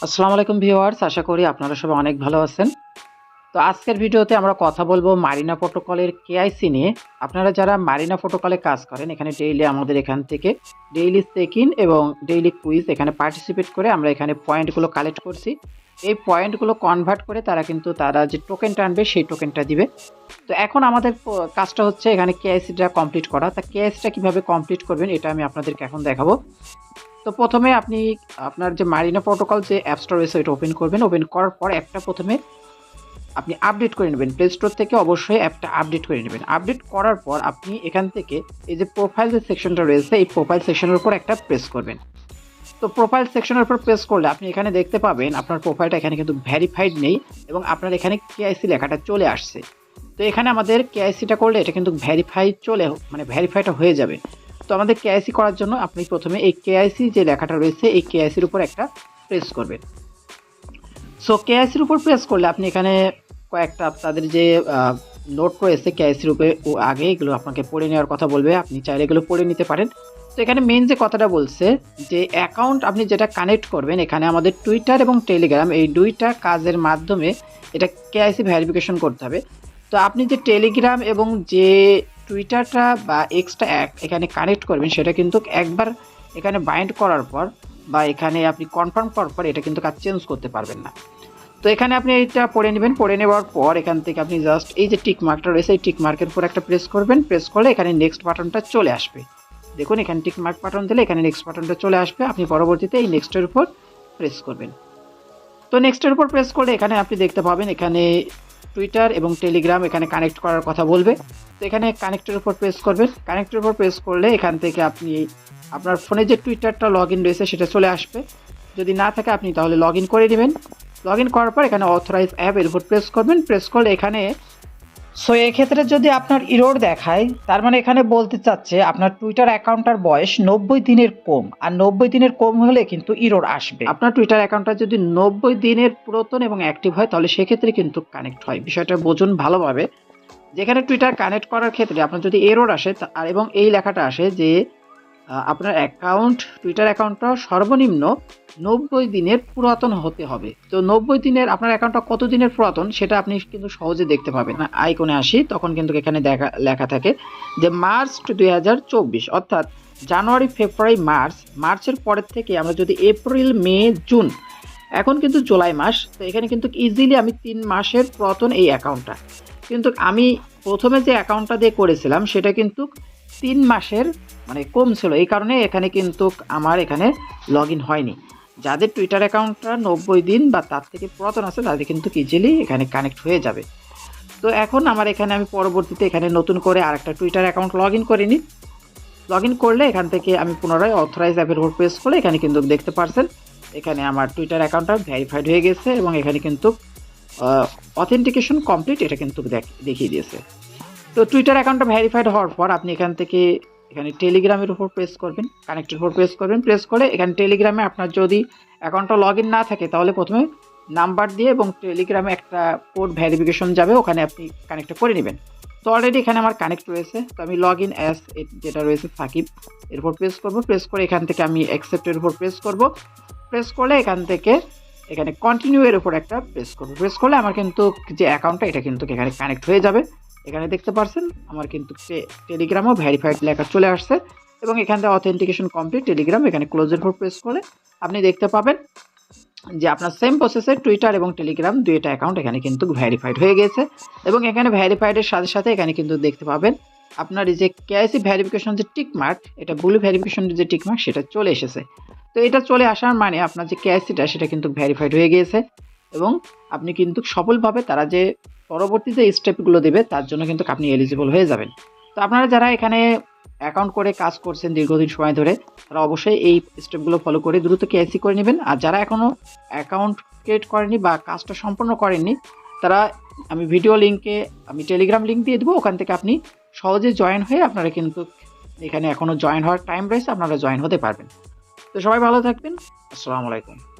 আসসালামু আলাইকুম ভিউয়ার্স, আশা করি আপনারা সবাই অনেক ভালো আছেন। তো আজকের ভিডিওতে আমরা কথা বলবো মারিনা প্রোটোকলের কেআইসি নিয়ে। আপনারা যারা মারিনা প্রোটোকলে কাজ করেন, এখানে ডেইলি আমাদের এখান থেকে ডেইলি চেক ইন এবং ডেইলি কুইজ এখানে পার্টিসিপেট করে আমরা এখানে পয়েন্টগুলো কালেক্ট করছি। এই পয়েন্টগুলো কনভার্ট করে তারা যে টোকেনটা আনবে সেই টোকেনটা দিবে। তো এখন আমাদের কাজটা হচ্ছে এখানে কেআইসিটা কমপ্লিট করা। তা কেআইসিটা কীভাবে কমপ্লিট করবেন এটা আমি আপনাদেরকে এখন দেখাবো। তো প্রথমে আপনি আপনার যে মারিনা প্রোটোকল যে অ্যাপ স্টোর রয়েছে ওইটা ওপেন করবেন। ওপেন করার পর প্রথমে আপনি আপডেট করে নেবেন। প্লে স্টোর থেকে অবশ্যই অ্যাপটা আপডেট করে নেবেন। আপডেট করার পর আপনি এখান থেকে এই যে প্রোফাইল যে সেকশনটা রয়েছে এই প্রোফাইল সেকশনের উপর একটা প্রেস করবেন। তো প্রোফাইল সেকশনের উপর প্রেস করলে আপনি এখানে দেখতে পাবেন আপনার প্রোফাইলটা এখানে কিন্তু ভেরিফাইড নেই এবং আপনার এখানে কেআইসি লেখাটা চলে আসছে। তো এখানে আমাদের কেআইসিটা করলে এটা কিন্তু ভেরিফাইটা হয়ে যাবে। তো আমাদের কেআইসি করার জন্য আপনি প্রথমে এই কেআইসি যে লেখাটা রয়েছে এই কেআইসির উপর একটা প্রেস করবেন। সো কেআইসির উপর প্রেস করলে আপনি এখানে কয়েকটা তাদের যে নোট রয়েছে কেআইসির উপরে আগে এগুলো আপনাকে পড়ে নেওয়ার কথা বলবে, আপনি চাইলে এগুলো পড়ে নিতে পারেন। তো এখানে মেন যে কথাটা বলছে যে অ্যাকাউন্ট আপনি যেটা কানেক্ট করবেন, এখানে আমাদের টুইটার এবং টেলিগ্রাম এই দুইটা কাজের মাধ্যমে এটা কেআইসি ভেরিফিকেশন করতে হবে। তো আপনি যে টেলিগ্রাম এবং যে টুইটারটা বা এক্সটা এখানে কানেক্ট করবেন সেটা কিন্তু একবার এখানে বাইন্ড করার পর বা এখানে আপনি কনফার্ম করার পর এটা কিন্তু কাজ চেঞ্জ করতে পারবেন না। তো এখানে আপনি এটা পড়ে নেবেন। পড়ে নেওয়ার পর এখান থেকে আপনি জাস্ট এই যে টিক মার্কটা রয়েছে এই টিক মার্কের উপর একটা প্রেস করবেন। প্রেস করলে এখানে নেক্সট বাটনটা চলে আসবে। দেখুন এখানে টিক মার্ক বাটন দিলে এখানে নেক্সট বাটনটা চলে আসবে। আপনি পরবর্তীতে এই নেক্সটের উপর প্রেস করবেন। তো নেক্সটের উপর প্রেস করলে এখানে আপনি দেখতে পাবেন এখানে টুইটার এবং টেলিগ্রাম এখানে কানেক্ট করার কথা বলবে। তো এখানে কানেক্টের উপর প্রেস করবেন। কানেক্টের উপর প্রেস করলে এখান থেকে আপনি আপনার ফোনে যে টুইটারটা লগ ইন রয়েছে সেটা চলে আসবে। যদি না থাকে আপনি তাহলে লগ ইন করে নেবেন। লগ ইন করার পর এখানে অথরাইজ অ্যাপ এর উপর প্রেস করবেন। প্রেস করলে এখানে এক্ষেত্রে যদি আপনার ইরর দেখায় তার মানে এখানে বলতে চাচ্ছে আপনার টুইটার অ্যাকাউন্টটার বয়স 90 দিনের কম, আর 90 দিনের কম হলে কিন্তু ইরর আসবে। আপনার টুইটার অ্যাকাউন্টটা যদি 90 দিনের পুরাতন এবং অ্যাক্টিভ হয় তাহলে সেক্ষেত্রে কিন্তু কানেক্ট হয়। বিষয়টা বুঝুন ভালোভাবে। যেখানে টুইটার কানেক্ট করার ক্ষেত্রে আপনার যদি এরর আসে এবং এই লেখাটা আসে যে আপনার টুইটার অ্যাকাউন্টটা সর্বনিম্ন 90 দিনের পুরাতন হতে হবে। তো 90 দিনের আপনার অ্যাকাউন্টটা কত দিনের পুরাতন সেটা আপনি কিন্তু সহজে দেখতে পাবেন। আইকনে আসি তখন কিন্তু এখানে লেখা থাকে যে মার্চ 2024, অর্থাৎ জানুয়ারি ফেব্রুয়ারি মার্চের পরের থেকে আমরা যদি এপ্রিল মে জুন, এখন কিন্তু জুলাই মাস, তো এখানে কিন্তু ইজিলি আমি 3 মাসের পুরাতন এই অ্যাকাউন্টটা। কিন্তু আমি প্রথমে যে অ্যাকাউন্টটা দিয়ে করেছিলাম সেটা কিন্তু 3 মাসের কম ছিল, এই কারণে এখানে কিন্তু আমার এখানে লগ ইন হয়নি। যাদের টুইটার অ্যাকাউন্টটা 90 দিন বা তার থেকে পুরাতন আছে তাদের কিন্তু ইজিলি এখানে কানেক্ট হয়ে যাবে। তো এখন আমি পরবর্তীতে এখানে নতুন করে আরেকটা টুইটার অ্যাকাউন্ট লগ ইন করে নিই। লগ ইন করলে এখান থেকে আমি পুনরায় অথরাইজ অ্যাপের উপর প্রেস করলে এখানে কিন্তু দেখতে পারছেন এখানে আমার টুইটার অ্যাকাউন্টটা ভেরিফাইড হয়ে গেছে এবং এখানে কিন্তু অথেন্টিকেশন কমপ্লিট এটা কিন্তু দেখিয়ে দিয়েছে। তো টুইটার অ্যাকাউন্টটা ভেরিফাইড হওয়ার পর আপনি এখানে টেলিগ্রামের উপর প্রেস করবেন। কানেক্টের উপর প্রেস করবেন। প্রেস করে এখানে টেলিগ্রামে আপনার যদি অ্যাকাউন্টটা লগ ইন না থাকে তাহলে প্রথমে নাম্বার দিয়ে এবং টেলিগ্রামে একটা কোড ভেরিফিকেশন যাবে, ওখানে আপনি কানেক্টটা করে নেবেন। তো অলরেডি এখানে আমার কানেক্ট রয়েছে। তো আমি লগ ইন অ্যাস যেটা রয়েছে সাকিব এর উপর প্রেস করব। প্রেস করে এখান থেকে আমি অ্যাকসেপ্টের উপর প্রেস করব। প্রেস করলে এখানে কন্টিনিউ এর উপর একটা প্রেস করব। প্রেস করলে আমার কিন্তু যে অ্যাকাউন্টটা এটা কিন্তু এখানে কানেক্ট হয়ে যাবে। এখানে দেখতে পাচ্ছেন আমার কিন্তু টেলিগ্রামও ভেরিফাইড লেখা চলে আসছে এবং এখান থেকে অথেন্টিকেশন কমপ্লিট টেলিগ্রাম, এখানে ক্লোজের উপর প্রেস করলে আপনি দেখতে পাবেন যে আপনার সেম প্রসেসে টুইটার এবং টেলিগ্রাম দুইটা অ্যাকাউন্ট এখানে কিন্তু ভেরিফাইড হয়ে গেছে এবং এখানে ভেরিফাইডের সাথে সাথে এখানে কিন্তু দেখতে পাবেন আপনার এই যে কেআইসি ভেরিফিকেশন যে টিক মার্ক, এটা ব্লু ভেরিফিকেশনের যে টিক মার্ক সেটা চলে এসেছে। তো এটা চলে আসার মানে আপনার যে কেআইসিটা সেটা কিন্তু ভেরিফাইড হয়ে গিয়েছে এবং আপনি কিন্তু সফলভাবে তারা যে পরবর্তী যে স্টেপগুলো দেবে তার জন্য কিন্তু আপনি এলিজিবল হয়ে যাবেন। তো আপনারা যারা এখানে অ্যাকাউন্ট করে কাজ করছেন দীর্ঘদিন সময় ধরে তারা অবশ্যই এই স্টেপগুলো ফলো করে দ্রুত কেআইসি করে নেবেন। আর যারা এখনও অ্যাকাউন্ট ক্রিয়েট করেনি বা কাজটা সম্পূর্ণ করেননি তারা আমি টেলিগ্রাম লিঙ্ক দিয়ে দেবো, ওখান থেকে আপনি সহজে জয়েন হয়ে আপনারা কিন্তু এখানে এখনও জয়েন হওয়ার টাইম রয়েছে, আপনারা জয়েন হতে পারবেন। তো সবাই ভালো থাকবেন। আসসালামু আলাইকুম।